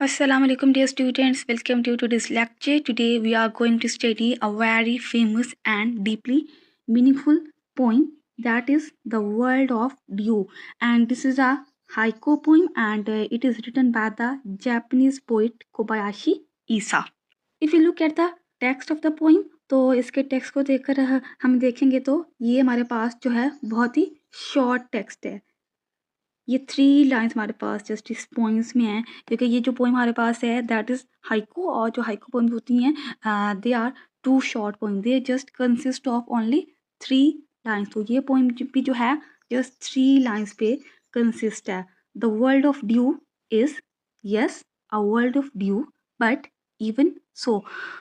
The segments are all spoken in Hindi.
Assalamu alaikum dear students, welcome to today's lecture. Today we are going to study a very famous and deeply meaningful poem, that is The World of Dew, and this is a haiku poem and it is written by the Japanese poet Kobayashi Isa. If you look at the text of the poem, तो इसके टेक्स्ट को देखकर हम देखेंगे तो ये हमारे पास जो है बहुत ही शॉर्ट टेक्स्ट है। ये 3 लाइन्स हमारे पास जस्ट इस पोएम्स में हैं, क्योंकि ये जो पोएम हमारे पास है दैट इज़ हाइकू, और जो हाइकू पोएम्स होती हैं they are too short poem, they just consist of only 3 lines. तो ये पोएम भी जो है जस्ट 3 लाइन्स पे कंसिस्ट है। The world of dew is yes a world of dew but even so.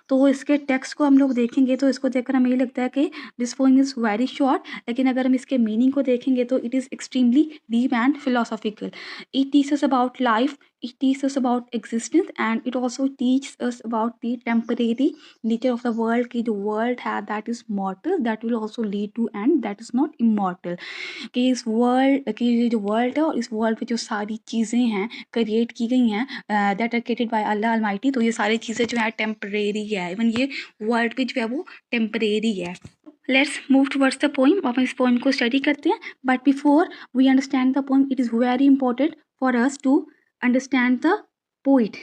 तो इसके टेक्स्ट को हम लोग देखेंगे तो इसको देखकर हमें ये लगता है कि this poem is very short, लेकिन अगर हम इसके मीनिंग को देखेंगे तो it is extremely deep and philosophical. It teaches about life, it teaches us about existence, and it also teaches us about the temporary nature of the world, कि जो world है that is mortal, that will also lead to end, that is not immortal. कि इस वर्ल्ड की ये जो वर्ल्ड है और इस वर्ल्ड पे जो सारी चीज़ें हैं क्रिएट की गई हैं that are created by Allah almighty, तो ये सारी चीज़ें जो है टेम्परेरी है, इवन ये वर्ल्ड भी जो है वो टेम्परेरी है। Let's move towards the poem, अब हम इस पोइम को स्टडी करते हैं। But before we understand the poem it is very important for us to understand the poet.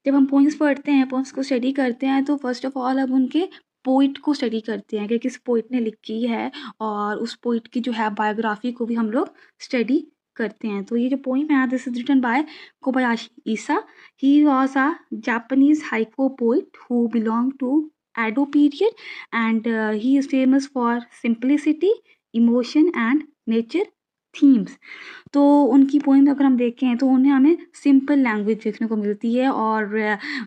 जब हम पोइम्स पढ़ते हैं, पोइम्स को स्टडी करते हैं, तो फर्स्ट ऑफ ऑल हम उनके पोइट को स्टडी करते हैं कि किस पोइट ने लिखी है, और उस पोइट की जो है बायोग्राफी को भी हम लोग स्टडी करते हैं। तो ये जो पोइम है this is written by Kobayashi Issa. He was a Japanese haiku poet who belong to Edo period, and he is famous for simplicity, emotion and nature themes. तो उनकी पोइम अगर हम देखें तो उन्हें हमें सिंपल लैंग्वेज देखने को मिलती है, और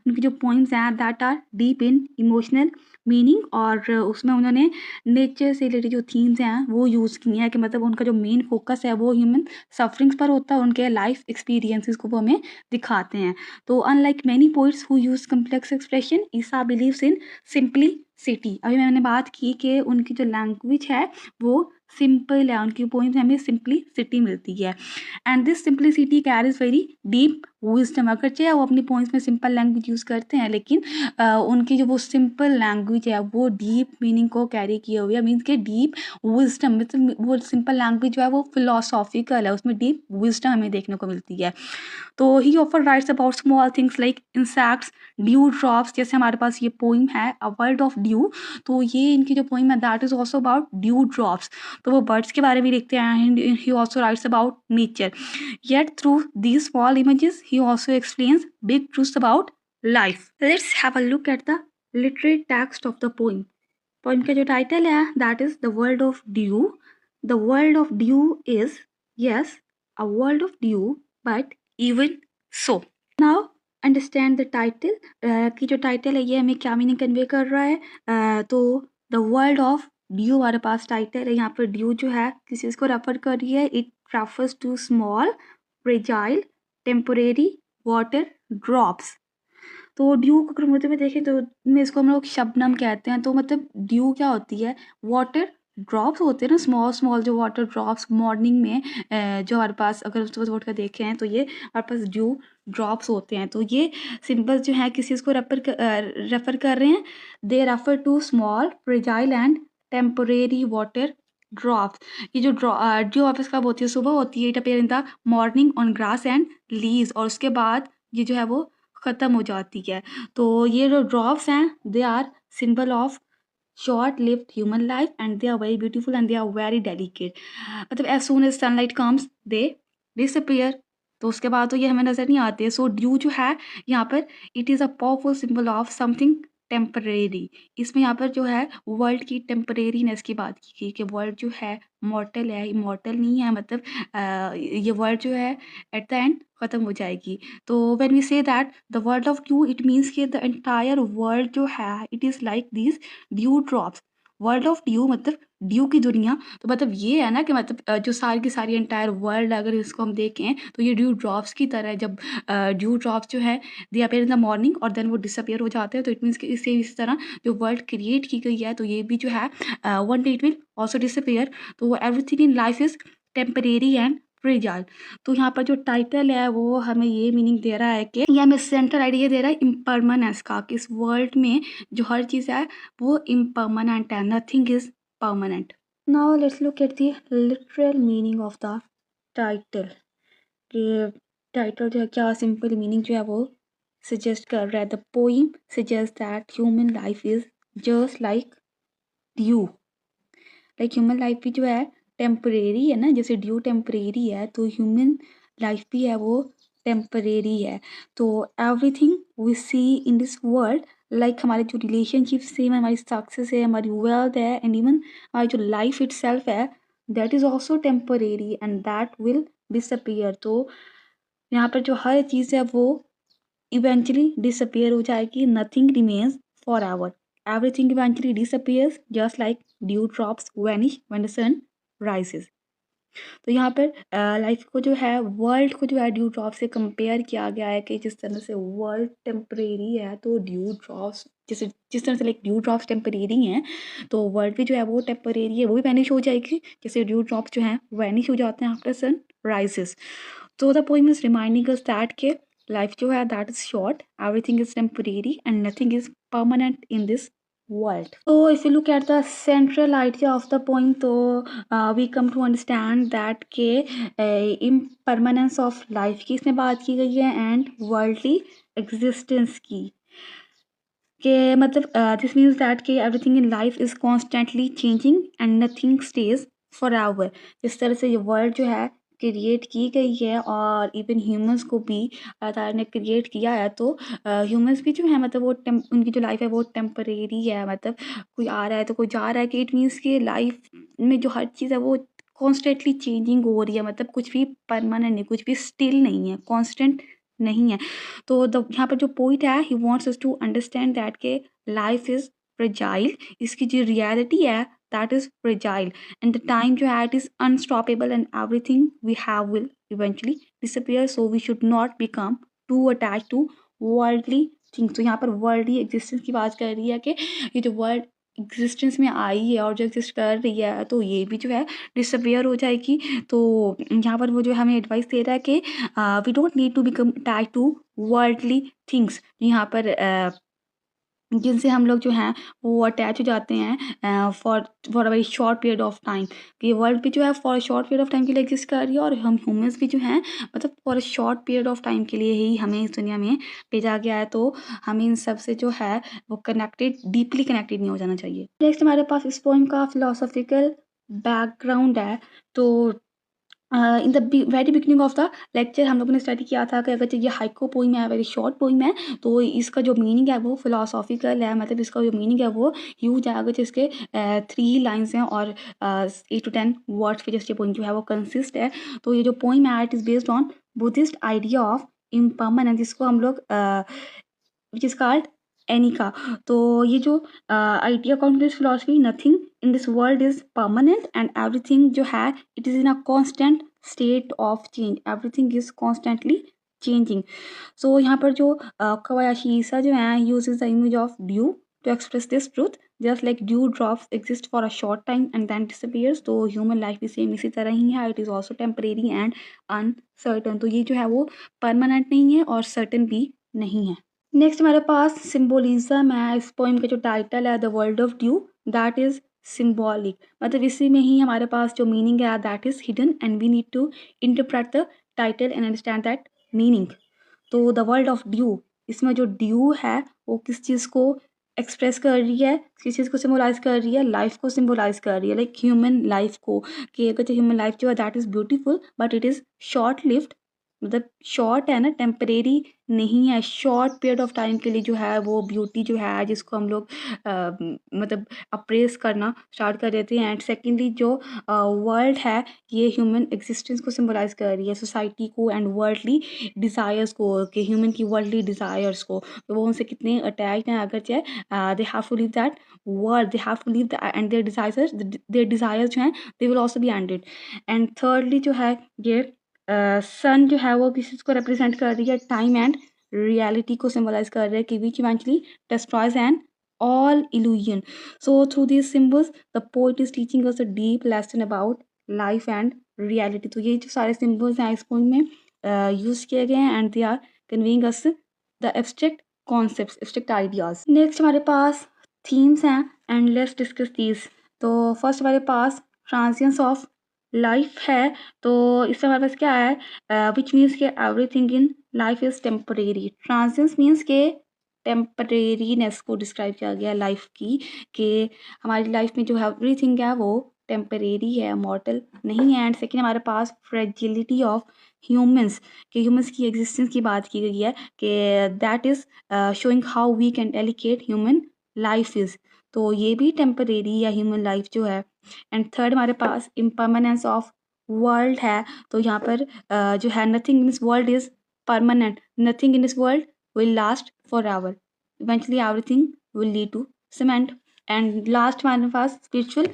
उनकी जो पोइम्स हैं that are deep in emotional meaning, और उसमें उन्होंने नेचर से रिलेटेड जो थीम्स हैं वो यूज़ की हैं, कि मतलब उनका जो मेन फोकस है वो ह्यूमन सफरिंग्स पर होता है, उनके लाइफ एक्सपीरियंसेस को वो हमें दिखाते हैं। तो unlike many poets who use complex expression, Isa believes in simplicity. अभी मैंने बात की कि उनकी जो लैंग्वेज है वो सिंपल है, उनकी पोइम्स हमें सिंपलिसिटी मिलती है, and this simplicity carries very deep wisdom. अगर चाहे वो अपनी पोइम्स में सिंपल लैंग्वेज यूज़ करते हैं, लेकिन उनकी जो वो सिंपल लैंग्वेज है वो डीप मीनिंग को कैरी किए हुए है, मीन्स के डीप विजडम, मतलब वो सिंपल लैंग्वेज जो है वो फिलोसॉफिकल है, उसमें डीप विजडम हमें देखने को मिलती है। तो ही ऑफर writes about small things like insects, dew drops, जैसे हमारे पास ये पोइम है अ वर्ल्ड ऑफ ड्यू, तो ये इनकी जो पोइम है that is also about due drops. तो वो बर्ड्स के बारे में लिखते हैं, and he also writes about nature. Yet through these small images he also explains big truths about life. Let's have a look at the literary text of the poem. Poem का जो टाइटल है that is the world of due. The world of due is yes a world of dew but even so. Now understand the title, की जो टाइटल है ये हमें क्या मीनिंग कन्वे कर रहा है। तो द वर्ल्ड ऑफ ड्यू हमारे पास टाइटल है, यहाँ पर ड्यू जो है किस चीज़ को रेफर कर रही है, it refers to small fragile temporary water drops. तो ड्यू को अगर मतलब में देखें तो में इसको हम लोग शबनम कहते हैं। तो मतलब ड्यू क्या होती है, वाटर ड्रॉप्स होते हैं ना, स्मॉल स्मॉल जो वाटर ड्रॉप्स मॉर्निंग में जो हमारे पास अगर सुबह उठ कर देखें हैं तो ये हमारे पास ड्यू ड्रॉप्स होते हैं। तो ये सिंबल्स जो है किसी को रेफर कर रहे हैं, they refer to small fragile and temporary water drops. ये जो ड्रॉप्स कब होती है, सुबह होती है, it appear in the morning on grass and leaves, और उसके बाद ये जो है वो ख़त्म हो जाती है। तो ये जो ड्रॉप्स हैं they are symbol of short lived human life, and they are very beautiful and they are very delicate. मतलब as soon as sunlight comes they disappear, तो उसके बाद तो ये हमें नज़र नहीं आते। सो ड्यू जो है यहाँ पर it is a powerful symbol of something temporary. इसमें यहाँ पर जो है वर्ल्ड की टेम्परेरीनेस की बात की गई कि वर्ल्ड जो है मॉर्टल है, इमॉर्टल नहीं है, मतलब ये वर्ल्ड जो है एट द एंड ख़त्म हो जाएगी। तो when we say that the world of dew, it means कि द एंटायर वर्ल्ड जो है it is like this dew drops. World of dew मतलब ड्यू की दुनिया, तो मतलब ये है ना कि मतलब जो सारी की सारी एंटायर वर्ल्ड अगर इसको हम देखें तो ये ड्यू ड्रॉप्स की तरह है। जब ड्यू ड्रॉप्स जो है दे अपीयर इन द मॉर्निंग और देन वो डिसअपीयर हो जाते हैं, तो इट मीन्स कि इसी तरह जो वर्ल्ड क्रिएट की गई है तो ये भी जो है one day it will also disappear. तो everything in life is temporary and fragile. तो यहाँ पर जो टाइटल है वो हमें ये मीनिंग दे रहा है कि ये हमें सेंट्रल आइडिया दे रहा है इम्परमानेंस का, कि इस वर्ल्ड में जो हर चीज़ है वो इम्परमानेंट है, nothing is permanent. Now let's look at the literal meaning of the title. कि टाइटल जो है क्या सिंपल मीनिंग जो है वो सजेस्ट कर रहा है। The poem suggest that human life is just like due. Like human life भी जो है टेम्परेरी है ना, जैसे ड्यू टेम्परेरी है तो ह्यूमन लाइफ भी है वो टेम्परेरी है। तो everything we see in this world, like हमारे जो रिलेशनशिप्स है, हमारी सक्सेस है, हमारी वेल्थ है, एंड इवन हमारी जो लाइफ इट सेल्फ है, that is also temporary and that will disappear. तो यहाँ पर जो हर चीज़ है वो इवेंचुअली डिसअपियर हो जाएगी, nothing remains forever, everything eventually disappears just like dew drops vanish when the sun rises. तो यहाँ पर लाइफ को जो है, वर्ल्ड को जो है ड्यू ड्रॉप से कंपेयर किया गया है कि जिस तरह से वर्ल्ड टेम्परेरी है तो ड्यू ड्रॉप्स, जिस तरह से लाइक ड्यू ड्रॉप्स टेम्परेरी हैं तो वर्ल्ड भी जो है वो टेम्परेरी है, वो भी वैनिश हो जाएगी जैसे ड्यू ड्रॉप्स जो हैं वैनिश हो जाते हैं आफ्टर सन राइजेस। तो the poem is reminding us that के लाइफ जो है that is short, everything is temporary and nothing is permanent in this world. So if you look at the central idea of the poem, so we come to understand that के impermanence of life की इसमें बात की गई है and worldly existence की, के मतलब दिस मीन्स दैट कि everything in life is constantly changing and nothing stage for ever. जिस तरह से ये वर्ल्ड जो है क्रिएट की गई है और इवन ह्यूमंस को भी अल्लाह ताला ने क्रिएट किया है, तो ह्यूमंस भी जो है मतलब वो उनकी जो लाइफ है वो टेम्परेरी है, मतलब कोई आ रहा है तो कोई जा रहा है, कि इट मीन्स कि लाइफ में जो हर चीज़ है वो कॉन्स्टेंटली चेंजिंग हो रही है, मतलब कुछ भी परमानेंट नहीं, कुछ भी स्टिल नहीं है, कॉन्स्टेंट नहीं है। तो यहाँ पर जो पॉइंट है he wants us to understand that के लाइफ इज फ्रेजाइल, इसकी जो रियलिटी है that is fragile and the time जो है it is unstoppable and everything we have will eventually disappear, so we should not become too attach to worldly things. तो यहाँ पर वर्ल्डली एग्जिस्टेंस की बात कर रही है कि ये जो वर्ल्ड एग्जिस्टेंस में आई है और जो एग्जिस्ट कर रही है तो ये भी जो है डिसअपियर हो जाएगी। तो यहाँ पर वो जो हमें एडवाइस दे रहा है कि we don't need to become attach to worldly things, यहाँ पर जिनसे हम लोग जो हैं वो अटैच हो जाते हैं for a very short period of time, कि वर्ल्ड भी जो है for short period of time के लिए एग्जिस्ट कर रही है और हम ह्यूमंस भी जो हैं मतलब for a short period of time के लिए ही हमें इस दुनिया में भेजा गया है। तो हमें इन सब से जो है वो कनेक्टेड, डीपली कनेक्टेड नहीं हो जाना चाहिए। नेक्स्ट हमारे पास इस पोएम का फिलोसॉफिकल बैकग्राउंड है। तो in the very beginning of the lecture हम लोगों ने स्टडी किया था कि अगर ये हाइको पोइम है, वेरी शॉर्ट पोइम है, तो इसका जो मीनिंग है वो फिलोसॉफिकल है, मतलब इसका जो मीनिंग है वो ह्यूज है। अगर इसके 3 लाइन्स हैं और 8 to 10 वर्ड्स पे जैसे पोइम जो है वो कंसिस्ट है। तो ये जो पोइम है it is based on Buddhist idea of impermanence, जिसको हम लोग विच इज़ कॉल्ड एनिका। तो ये जो idea according to this philosophy, nothing in this world is permanent and everything जो है it is in a constant state of change, everything is constantly changing. So यहाँ पर जो कवायाशी ईसा जो है use the image of dew to express this truth, just like dew drops exist for a short time and then disappears, तो human life भी सेम इसी तरह ही है, it is also temporary and uncertain। तो ये जो है वो परमानेंट नहीं है और सर्टन भी नहीं है। नेक्स्ट हमारे पास सिम्बोलिज्म है। इस पोएम का जो टाइटल है the world of dew, that is symbolic, मतलब इसी में ही हमारे पास जो मीनिंग है that is hidden and we need to interpret the title and understand that meaning. तो द वर्ल्ड ऑफ ड्यू, इसमें जो ड्यू है वो किस चीज़ को एक्सप्रेस कर रही है, किस चीज़ को सिम्बोलाइज कर रही है, लाइफ को सिम्बोलाइज कर रही है, लाइक ह्यूमन लाइफ को, कि अगर जो ह्यूमन लाइफ जो है that is beautiful but it is short lived, मतलब शॉर्ट है ना, टेम्परेरी नहीं है, शॉर्ट पीरियड ऑफ टाइम के लिए जो है वो ब्यूटी जो है जिसको हम लोग मतलब अप्रेस करना स्टार्ट कर देते हैं। एंड सेकेंडली जो वर्ल्ड है ये ह्यूमन एग्जिस्टेंस को सिम्बलाइज कर रही है, सोसाइटी को एंड वर्ल्डली डिज़ायर्स को, कि ह्यूमन की वर्ल्डली डिज़ायर्स को, तो वो उनसे कितने अटैच हैं, अगर चाहे they have to live that world, they have to live and their desires जो हैं they will also be ended. And thirdly जो है ये सन जो है वो किस चीज़ को रिप्रेजेंट कर रही है, टाइम एंड रियलिटी को सिम्बलाइज कर रहे हैं, कि which eventually destroys and all illusion. So through these symbols the poet is teaching us a deep lesson about life and reality. तो ये जो सारे सिम्बल्स हैं इस पॉइंट में यूज़ किए गए हैं and they are conveying us the abstract concepts, abstract ideas. Next हमारे पास थीम्स हैं एंड लेट्स डिस्कस दीज. तो फर्स्ट हमारे पास ट्रांजिशंस ऑफ लाइफ है. तो इससे हमारे पास क्या है, विच मीन्स के everything in life is temporary. Transitions means के टेम्परेरीनेस को डिस्क्राइब किया गया लाइफ की, कि हमारी लाइफ में जो एवरीथिंग है वो टेम्परेरी है, मॉर्टल नहीं है. एंड सेकेंड हमारे पास फ्रेजिलिटी ऑफ ह्यूमंस, कि ह्यूमंस की एग्जिस्टेंस की बात की गई है, कि that is showing how weak and delicate human life is. तो ये भी टेम्परेरी या ह्यूमन लाइफ जो है. एंड थर्ड हमारे पास इम्परमानेंस ऑफ वर्ल्ड है. तो यहाँ पर जो है nothing in this world is permanent, nothing in this world will last forever. Eventually, everything will lead to cement. And last हमारे पास spiritual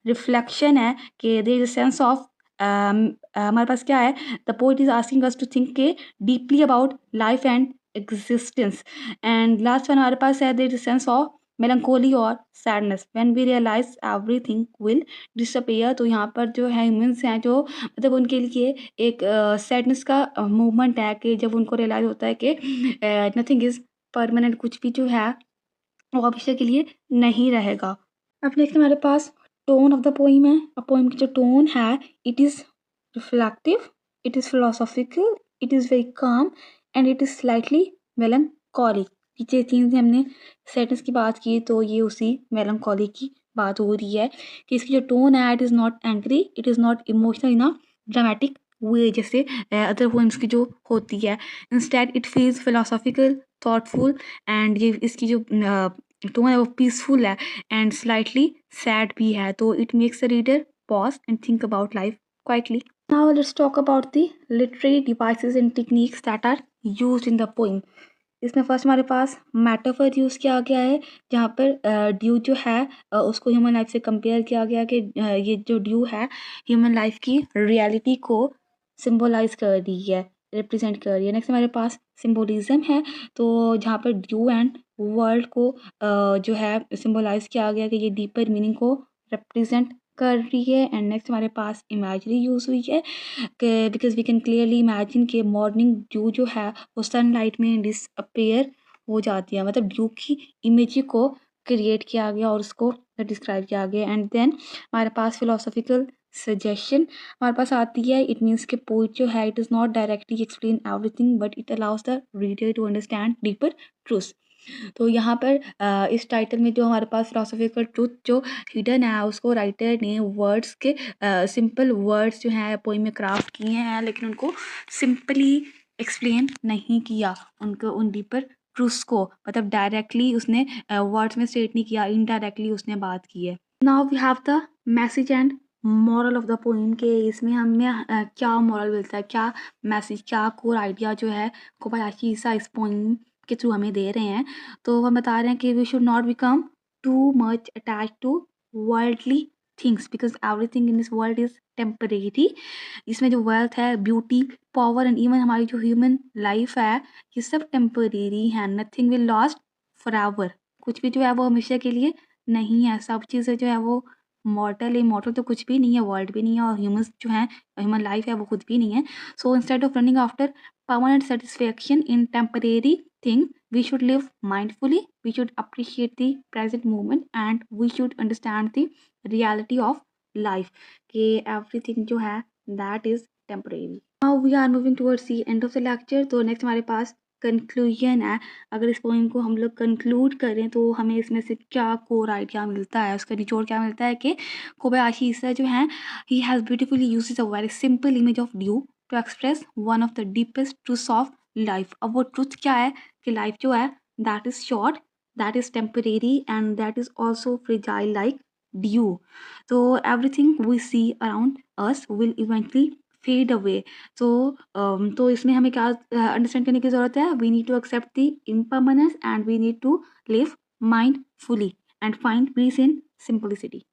reflection है, कि there is a sense of हमारे पास क्या है, the poet is asking us to think के deeply about life and existence. And last one हमारे पास है there is a sense of melancholy और sadness when we realize everything will disappear. तो यहाँ पर जो है ह्यूमंस हैं जो मतलब उनके लिए एक सैडनेस का मूवमेंट है, कि जब उनको रियलाइज होता है कि नथिंग इज परमानेंट, कुछ भी जो है वो हमेशा के लिए नहीं रहेगा. अब नेक्स्ट हमारे पास टोन ऑफ द पोइम है. पोइम की जो टोन है, it is reflective, it is philosophical, it is very calm and it is slightly melancholic. पीछे तीन से हमने सैडनेस की बात की, तो ये उसी मेलनकॉली की बात हो रही है, कि इसकी जो टोन है it is not angry, it is not emotional in a dramatic way जैसे अदर पोइम्स की जो होती है. Instead it feels philosophical, thoughtful and ये इसकी जो टोन है वो पीसफुल है एंड स्लाइटली सैड भी है. तो it makes the reader pause and think about life quietly. Now let's talk about the literary devices and techniques that are used in the poem. इसमें फर्स्ट हमारे पास मेटाफर यूज़ किया गया है, जहाँ पर ड्यू जो है उसको ह्यूमन लाइफ से कंपेयर किया गया, कि ये जो ड्यू है ह्यूमन लाइफ की रियलिटी को सिम्बोलाइज कर रही है, रिप्रेजेंट कर रही है. नेक्स्ट हमारे पास सिम्बोलिज्म है, तो जहाँ पर ड्यू एंड वर्ल्ड को जो है सिम्बोलाइज किया गया, कि ये डीपर मीनिंग को रिप्रेजेंट कर रही है. एंड नेक्स्ट हमारे पास इमेजरी यूज़ हुई है, कि because we can clearly imagine कि मॉर्निंग ड्यू जो है वो सनलाइट में डिसअपेयर हो जाती है, मतलब ड्यू की इमेज को क्रिएट किया गया और उसको डिस्क्राइब किया गया. एंड देन हमारे पास फिलोसॉफिकल सजेशन हमारे पास आती है. इट मीन्स कि पोइट जो है it is not directly explain everything but it allows the reader to understand deeper truth. तो यहाँ पर इस टाइटल में जो हमारे पास फिलोसॉफिकल ट्रूथ जो हिडन है उसको राइटर ने वर्ड्स के सिंपल वर्ड्स जो हैं पोइम में क्राफ्ट किए हैं, लेकिन उनको सिंपली एक्सप्लेन नहीं किया, उनको उन डीपर ट्रूथ्स को मतलब डायरेक्टली उसने वर्ड्स में स्टेट नहीं किया, इनडायरेक्टली उसने बात की है. Now we have the message and moral of the poem, के इसमें हमें क्या मॉरल मिलता है, क्या मैसेज, क्या कोर आइडिया जो है कोबायाशी ईसा इस पोइम के थ्रू हमें दे रहे हैं. तो हम बता रहे हैं कि we should not become too much attach to worldly things because everything in this world is temporary. इसमें जो वेल्थ है, ब्यूटी, पावर एंड इवन हमारी जो ह्यूमन लाइफ है ये सब टेम्परेरी है. Nothing will last for ever, कुछ भी जो है वो हमेशा के लिए नहीं है. सब चीज़ें जो है वो मॉर्टल है, इमॉर्टल तो कुछ भी नहीं है, वर्ल्ड भी नहीं है और ह्यूमंस जो हैं ह्यूमन लाइफ है वो खुद भी नहीं है. So instead of running after permanent satisfaction in temporary thing, we should live mindfully, we should appreciate the present moment and we should understand the reality of life, कि everything जो है that is temporary. Now we are moving towards the end of the lecture. तो next हमारे पास कंक्लूजन है. अगर इस पोइम को हम लोग कंक्लूड करें तो हमें इसमें से क्या कोर आइडिया मिलता है, उसका निचोड़ क्या मिलता है, कि कोबायाशी ईसा जो है he has beautifully used a very simple image of dew to express one of the deepest truths of life. अब वो ट्रूथ क्या है, कि लाइफ जो है that is short, that is temporary and that is also fragile like dew. तो everything we see around us will eventually fade away. तो इसमें हमें क्या अंडरस्टैंड करने की ज़रूरत है, we need to accept the impermanence and we need to live mindfully and find peace in simplicity.